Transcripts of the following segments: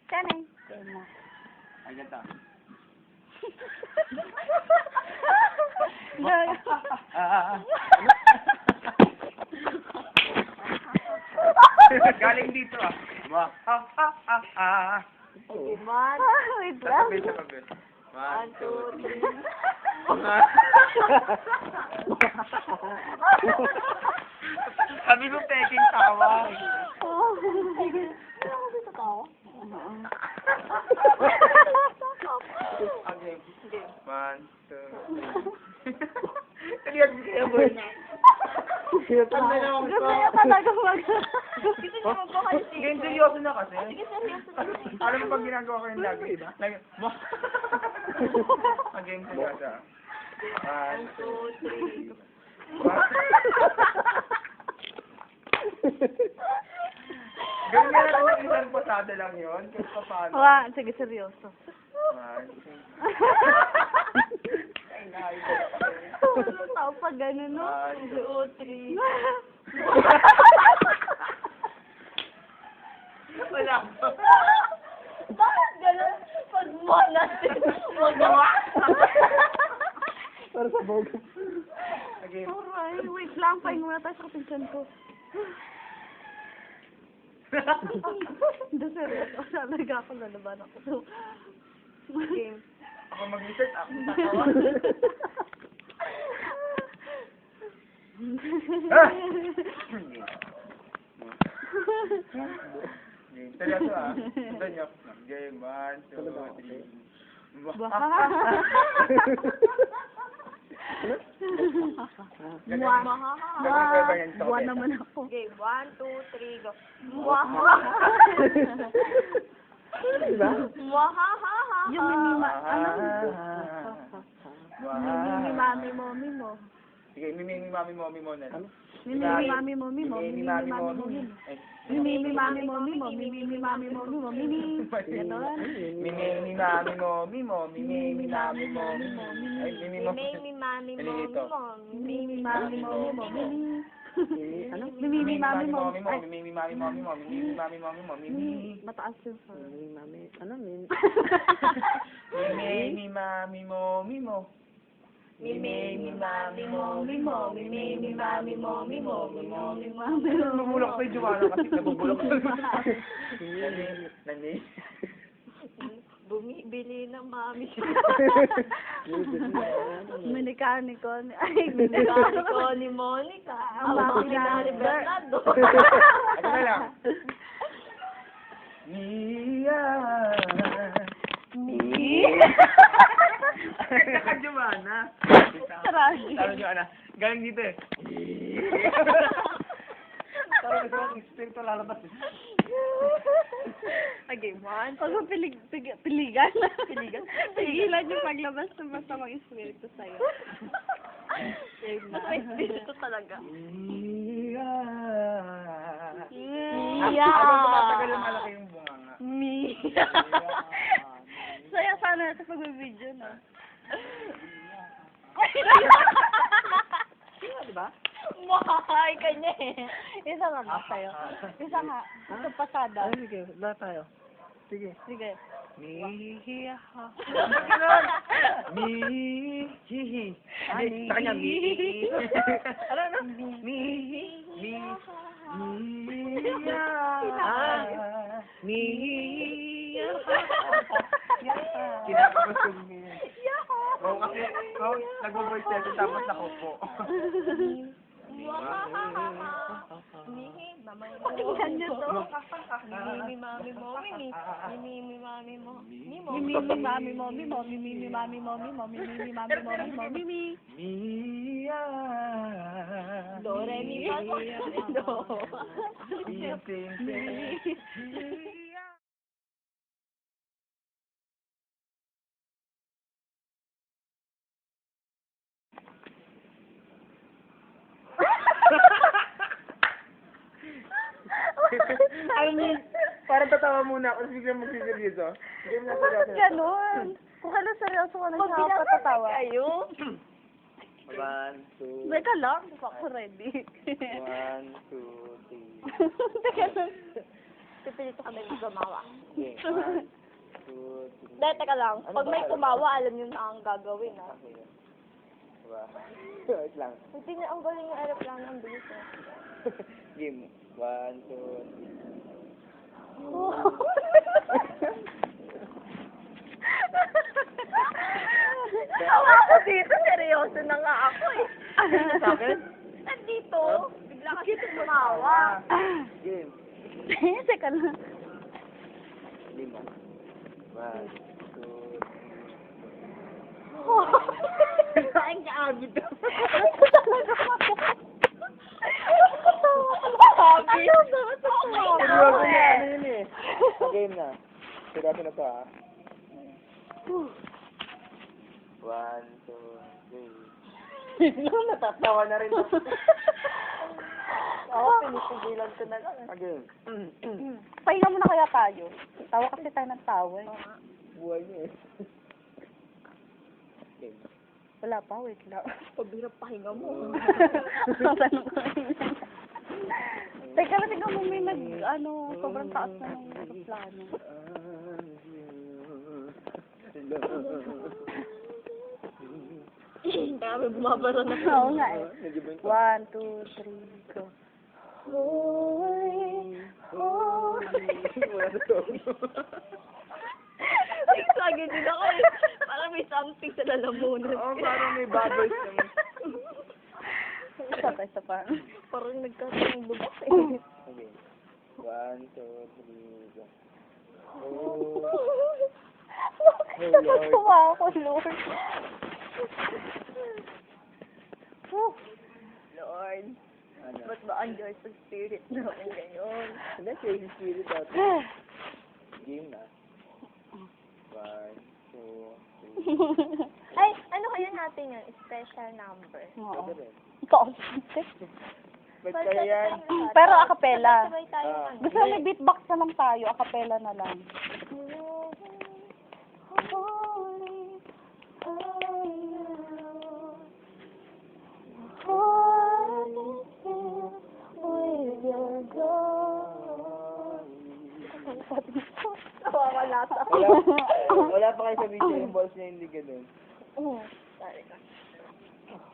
Kanay. Ay, ganito. Galing dito ah. Man. Wait Sa lang. tabi, sa tabi. 1, 2, 3. Sabi ko peking tawa. Ano dito tao? Okay. 1, 2, 3. Kaliyan mo kaya boy na. Gusto niya talaga mag... Gusto niya magpakalit. Game seryoso na kasi. Sige, seryoso. Alam mo pag ginagawa ko yung lagi, diba? Lagi, Game seryoso. 1, 2, 3. Gawin nga natin yung isang pasada lang yun. Kahit pa paano. Sige, seryoso. 1, 2. Ay, naayos ko. Tao pa gano'n, no? 1, 2, 3. Wala. Bakit gano'n? Pag mo natin, magawa. Para sa bog. Okay. Alright, wait lang. Pahinga muna tayo sa kapinsan ko. Hindi, seryoso. Talaga ako lalaban ako. Game. Ako mag-research, ako tatawa. Game. Seryoso ah. Ito nyo. Game. 1, 2, 3. Buwan naman ako. Okay, 1, 2, 3, go. Diba? Yung minima, mimi mami mommy mo. Sige, mimi mami mommy mo na. Mimi mami mommy mo. Mimi mami mommy mo. Mimi mami mommy mo. Mimi mami mommy mo. Mimi. Ganon. Mimi mami mommy mo. Mimi mami mommy mo. Ay, mimi mo. Mimi, mami, mommy, mo. Mimi mami mommy mo. Mimi. Ano? Mimi mami mo. Ay, Mimi mami mommy mo. Mimi mami mommy mo. Mimi. mataas yung sa. Mami, ano? Mimi. Mimi mami mommy mo. Mimi, mami, mommy, mo. Mimi, mami, mommy, mo. Mami mami. Nabubulok pa yung Joanna kasi nabubulok. Nani? Bumibili ng mami. Minikaniko. Ay, Mekaniko ni Monica. Ang makina ni Bernardo. Ano na lang? Mia. Naka Joanna. Saragi. Taro Joanna. Galing dito eh. Taro kasi ang espiritu lalabas eh. Okay, one. Pag piligan. Pigilan yung paglabas ng masamang espiritu sa'yo. May espiritu talaga. Mia. Mia. Habang tumatagal yung malaki yung bunganga. Mia. Saya sana sa pag-video, no? Diba? Mahay ka niya eh. Isa nga ba sa'yo? Isa nga. Ito pasada. Ay, sige. Lahat tayo. Sige. Sige. Mia. Ba't ganun? Mihihi. Sa kanya, mihihi. Ano? Mihihi. Mia. Mia. Kinakapos ko niya. Oo, kasi nag-voice test tapos nakupo. Pakinggan niyo to. Mimi, mami, mommy, mimi, mami, mo. Mimi, mami, mommy, mo. Mimi, mami, mommy, mo. Mimi, mami, mommy, mo. Mimi. Mia. Do, re, mi, fa, sol, do. Ting, ting, ting. Alam niyo, parang tatawa muna ako, tapos biglang magsiseryoso. Game na Bakit seryoso. ganun? Kung kailan seryoso ka na Pag siya binabasa patatawa. kayo. 1, 2, Teka lang, hindi pa ako ready. 1, 2, 3. Teka lang. pipilito kami gumawa. Okay, 1, 2, 3. Dahil, teka lang. Ano Pag ba? may kumawa, alam niyo na ang gagawin, ha? Okay. Diba? Wait lang. Hindi niya ang galing yung aeroplano. Ang bilis, ha? Game. 1, 2, 3. Tawa ako dito. Seryoso na nga ako, eh. Sa akin? Nandito. Bigla kasi tumawa. Game. Teka lang. 5. 1, 2, Ang kaabid ko. Seryoso na, ano yun eh. Game na. Seryoso na to, ah. 1, 2, 3. Natatawa na rin ako. Ako, pinisigilan ko na lang. Again. Pahinga muna kaya tayo. Tawa kasi tayo ng tawa eh. Buhay niya eh. Game. Wala pa, wait lang. Pabirap pahinga mo. Teka lang, tingnan mo may sobrang taas na ng aeroplano. Kaya may bumabara na. Oo nga eh. 1, 2, 3, go. Holy, holy. Wala na to. Lagi din ako eh. Parang may something sa lalamunan. Oo, parang may bubbles naman. Isa pa. Parang nagkataong lubak eh. Okay. 1, 2, 3, go. Oh, Bakit natutuwa ako, Lord? Lord, ano? ba't ba ang joyful spirit naman ngayon? Hindi, crazy spirit out. Game na. 1, 2, 3. Ay, ano kaya natin yun? Special number. Oo. Pwede rin. Ikaw. Ba't kaya yan? Pero a cappella. Sabay tayo. Ah. Gusto mo may beatbox na lang tayo, a cappella na lang. Nawawala sa ako. Wala pa kayo sa video yung balls niya hindi ganun. Sorry ka.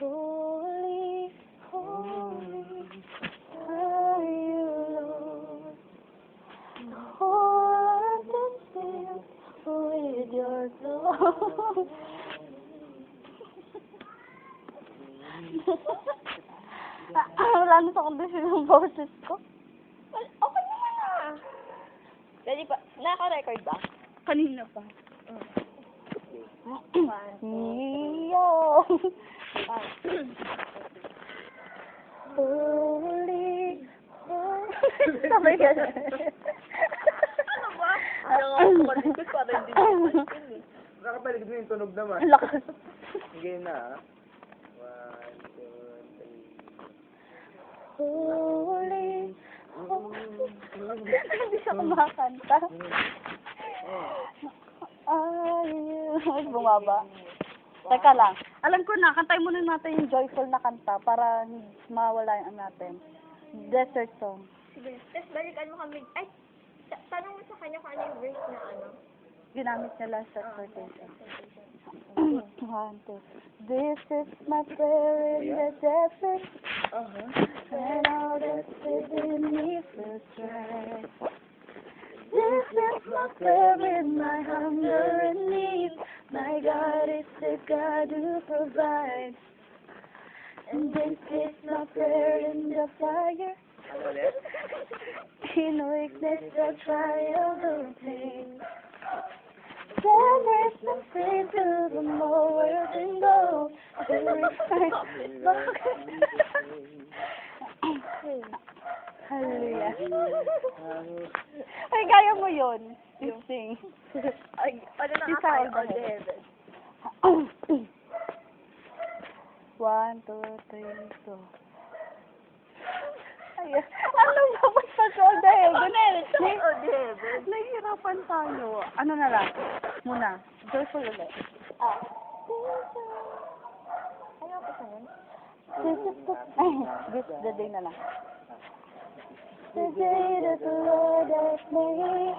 Holy, holy, are you Lord? Heart and filled with your glory. Wala na sa kondisyon ng boses ko. Well, okay naman ah. Dali pa, naka-record ba? Kanina pa. One, Holy, holy. Sabay ka na. Ano ba? Ano nga ako malikot para hindi naman yun eh. Nakapalig mo yung tunog naman. Ang lakas. Game na, ah. 1, 2, 3. Holy, holy. Hindi siya kumakanta. Ay, bumaba. Teka lang. Alam ko na, kantayin muna natin yung joyful na kanta para mawala yung natin. Desert song. Sige, tapos balikan mo kami. Ay, tanong mo sa kanya kung ano yung verse na ano. Ginamit niya last transportation. 1, 2. This is my prayer in the desert. And all that's within me feels right. This is my prayer with my hunger and need. My God is the God who provides. And this is my prayer in the fire. Ano ulit? In weakness, the trial, the pain. There is no free to the more world and go. Hallelujah. Ay, kaya mo yun. You sing. Ay, ano na Si nga tayo? Saul. Oh, David. 1, 2, 3, go. Ay, ano ba ba sa solda eh? Ganun. Oh, David. Nahihirapan tayo. Ano na lang? Muna. Joyful ulit. Ah. Ano pa sa yun? This is the day na lang. the day that the Lord has made.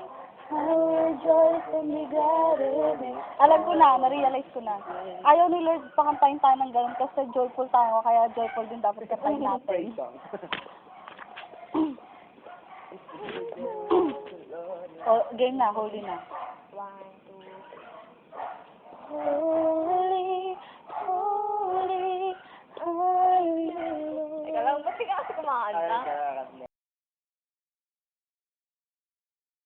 I will rejoice and be glad in it. Alam ko na, na-realize ko na. Ayaw ni Lord pakantayin tayo ng ganun kasi joyful tayo, kaya joyful din dapat kantayin natin. O, game na, holy na. 1, 2, Oh,